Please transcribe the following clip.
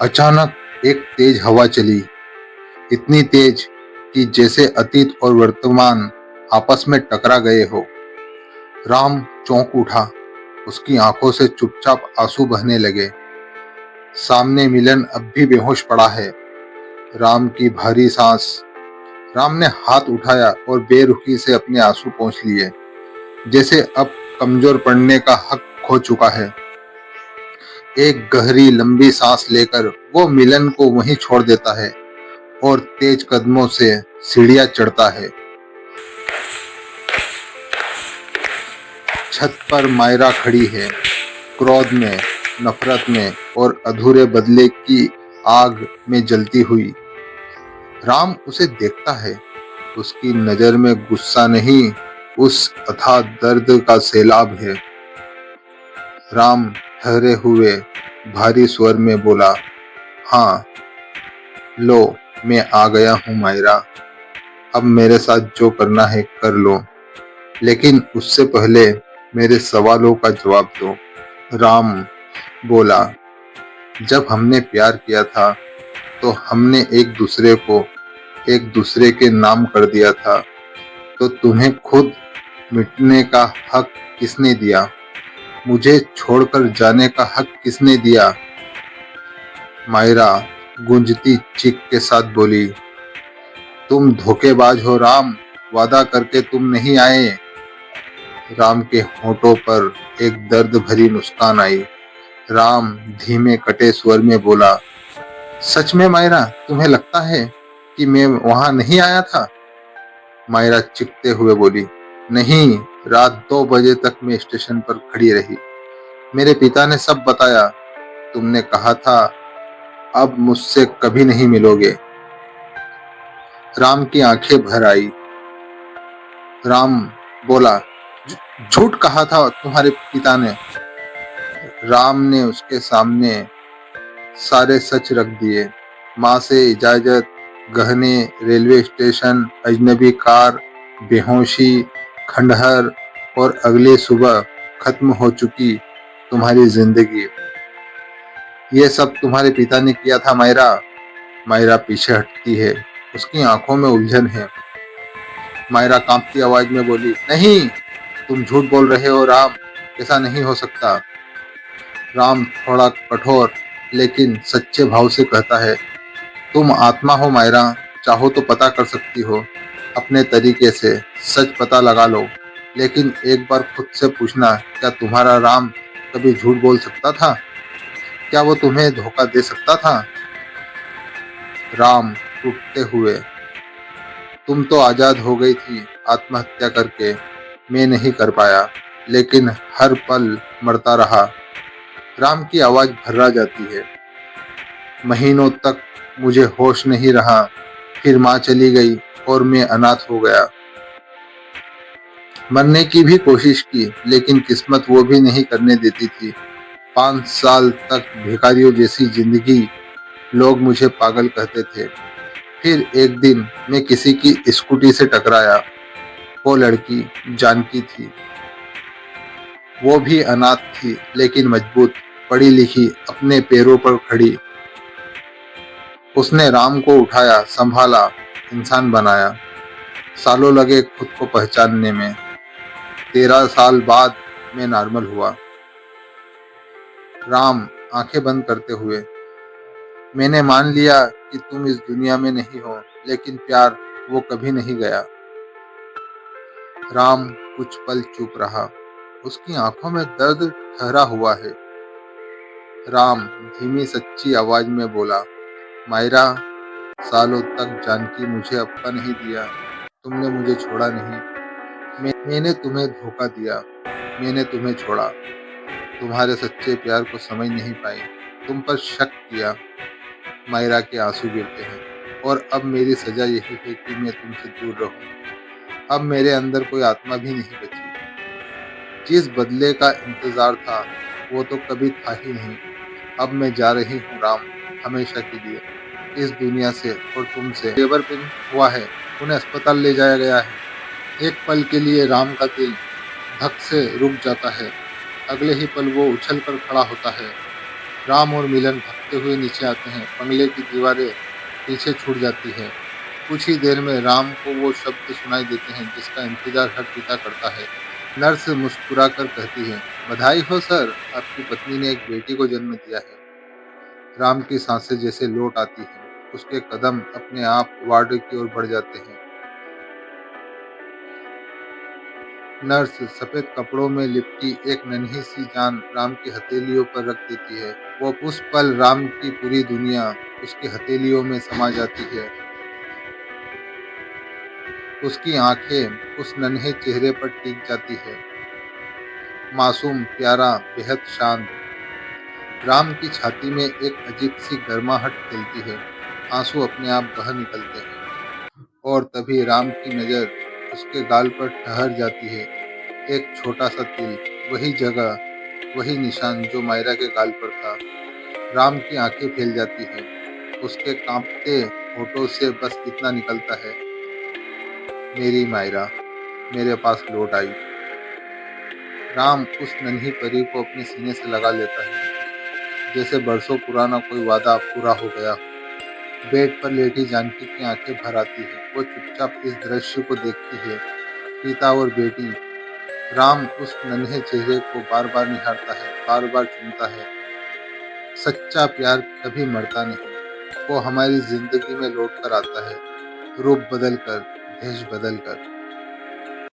अचानक एक तेज हवा चली, इतनी तेज कि जैसे अतीत और वर्तमान आपस में टकरा गए हो। राम चौंक उठा, उसकी आंखों से चुपचाप आंसू बहने लगे। सामने मिलन अब भी बेहोश पड़ा है। राम की भारी सांस। राम ने हाथ उठाया और बेरुखी से अपने आंसू पोंछ लिए, जैसे अब कमजोर पड़ने का हक खो चुका है। एक गहरी लंबी सांस लेकर वो मिलन को वहीं छोड़ देता है और तेज कदमों से सीढ़ियां चढ़ता है। छत पर मायरा खड़ी है, क्रोध में, नफरत में और अधूरे बदले की आग में जलती हुई। राम उसे देखता है, उसकी नजर में गुस्सा नहीं, उस अथाह दर्द का सैलाब है। राम ठहरे हुए भारी स्वर में बोला, हाँ, लो, मैं आ गया हूँ मायरा। अब मेरे साथ जो करना है कर लो, लेकिन उससे पहले मेरे सवालों का जवाब दो। राम बोला, जब हमने प्यार किया था तो हमने एक दूसरे को एक दूसरे के नाम कर दिया था, तो तुम्हें खुद मिटने का हक किसने दिया? मुझे छोड़कर जाने का हक किसने दिया? मायरा गूंजती चीख के साथ बोली, तुम धोखेबाज हो राम, वादा करके तुम नहीं आए। राम के होठों पर एक दर्द भरी मुस्कान आई। राम धीमे कटे स्वर में बोला, सच में मायरा, तुम्हें लगता है कि मैं वहां नहीं आया था? मायरा चिढ़ते हुए बोली, नहीं, रात 2 बजे तक मैं स्टेशन पर खड़ी रही। मेरे पिता ने सब बताया। तुमने कहा था अब मुझसे कभी नहीं मिलोगे। राम की आंखें भर आई। राम बोला, झूठ कहा था तुम्हारे पिता ने। राम ने उसके सामने सारे सच रख दिए। माँ से इजाजत, गहने, रेलवे स्टेशन, अजनबी कार, बेहोशी, खंडहर और अगली सुबह खत्म हो चुकी तुम्हारी जिंदगी। ये सब तुम्हारे पिता ने किया था मायरा। मायरा पीछे हटती है, उसकी आंखों में उलझन है। मायरा कांपती आवाज में बोली, नहीं, तुम झूठ बोल रहे हो राम, ऐसा नहीं हो सकता। राम थोड़ा कठोर लेकिन सच्चे भाव से कहता है, तुम आत्मा हो मायरा, चाहो तो पता कर सकती हो, अपने तरीके से सच पता लगा लो, लेकिन एक बार खुद से पूछना, क्या तुम्हारा राम कभी झूठ बोल सकता था? क्या वो तुम्हें धोखा दे सकता था? राम टूटते हुए, तुम तो आजाद हो गई थी आत्महत्या करके, मैं नहीं कर पाया, लेकिन हर पल मरता रहा। राम की आवाज भर्रा जाती है। महीनों तक मुझे होश नहीं रहा, फिर माँ चली गई और मैं अनाथ हो गया। मरने की भी कोशिश की, लेकिन किस्मत वो भी नहीं करने देती थी। 5 साल तक भिखारियों जैसी जिंदगी, लोग मुझे पागल कहते थे। फिर एक दिन मैं किसी की स्कूटी से टकराया। वो लड़की जानकी थी। वो भी अनाथ थी, लेकिन मजबूत, पढ़ी लिखी, अपने पैरों पर खड़ी। उसने राम को उठाया, संभाला, इंसान बनाया। सालों लगे खुद को पहचानने में। 13 साल बाद मैं नॉर्मल हुआ। राम आंखें बंद करते हुए, मैंने मान लिया कि तुम इस दुनिया में नहीं हो, लेकिन प्यार वो कभी नहीं गया। राम कुछ पल चुप रहा, उसकी आंखों में दर्द ठहरा हुआ है। राम धीमी सच्ची आवाज में बोला, मायरा, सालों तक जानकी मुझे अपना नहीं दिया, तुमने मुझे छोड़ा नहीं। मैंने तुम्हें धोखा दिया, मैंने तुम्हें छोड़ा। तुम्हारे सच्चे प्यार को समझ नहीं पाई, तुम पर शक किया। मायरा के आंसू गिरते हैं, और अब मेरी सजा यही है कि मैं तुमसे दूर रहूं। अब मेरे अंदर कोई आत्मा भी नहीं बची। जिस बदले का इंतजार था वो तो कभी था ही नहीं। अब मैं जा रही हूँ राम, हमेशा के लिए, इस दुनिया से और तुमसे। लेबर पिन हुआ है, उन्हें अस्पताल ले जाया गया है। एक पल के लिए राम का दिल धक से रुक जाता है। अगले ही पल वो उछल कर खड़ा होता है। राम और मिलन भागते हुए नीचे आते हैं। बंगले की दीवारें पीछे छूट जाती है। कुछ ही देर में राम को वो शब्द सुनाई देते हैं जिसका इंतजार हर पिता करता है। नर्स मुस्कुराकर कहती है, बधाई हो सर, आपकी पत्नी ने एक बेटी को जन्म दिया है। राम की सांसें जैसे लौट आती हैं। उसके कदम अपने आप वार्ड की ओर बढ़ जाते हैं। नर्स सफेद कपड़ों में लिपटी एक नन्ही सी जान राम की हथेलियों पर रख देती है। वो उस पल राम की पूरी दुनिया उसकी हथेलियों में समा जाती है। उसकी आंखें उस नन्हे चेहरे पर टिक जाती है, मासूम, प्यारा, बेहद शांत। राम की छाती में एक अजीब सी गर्माहट फैलती है। आंसू अपने आप बह निकलते हैं और तभी राम की नजर उसके गाल पर ठहर जाती है। एक छोटा सा तिल, वही जगह, वही निशान जो मायरा के गाल पर था। राम की आंखें फैल जाती हैं। उसके कांपते होठों से बस इतना निकलता है, मेरी मायरा मेरे पास लौट आई। राम उस नन्ही परी को अपने सीने से लगा लेता है, जैसे बरसों पुराना कोई वादा पूरा हो गया हो। बेड पर लेटी जानकी की आंखें भर आती है। वो चुपचाप इस दृश्य को देखती है, पिता और बेटी। राम उस नन्हे चेहरे को बार बार निहारता है, बार बार चूमता है। सच्चा प्यार कभी मरता नहीं। वो हमारी जिंदगी में लौट कर आता है, रूप बदल कर, भेष बदल कर।